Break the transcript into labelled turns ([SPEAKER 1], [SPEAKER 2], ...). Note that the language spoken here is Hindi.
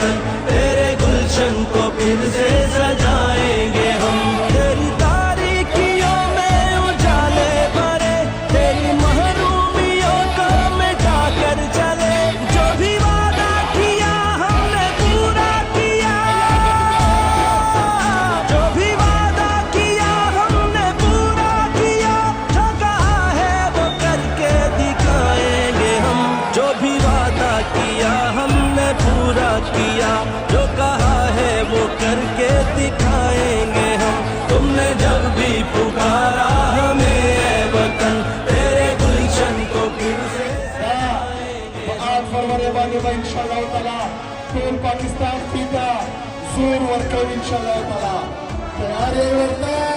[SPEAKER 1] वतन, तेरे गुलशन को फिर से सजाएंगे हम। तेरी तारीकियों में उजाले भरे, तेरी महरूमियों को मिटा कर चले। जो भी वादा किया हमने पूरा किया, जो भी वादा किया हमने पूरा किया। जो कहा है वो करके दिखाएंगे हम, जो भी वादा किया हमने पूरा किया। जो कहा है वो करके दिखाएंगे हम। तुमने जब भी पुकारा हमें ऐ वतन, तेरे गुलशन को फिर से सजाएंगे।
[SPEAKER 2] 8 फरवरी बागे इंशाल्लाह ताला पूर्ण पाकिस्तान सीधा जोर वर्कआउट इंशाल्लाह ताला तैयार है वतन।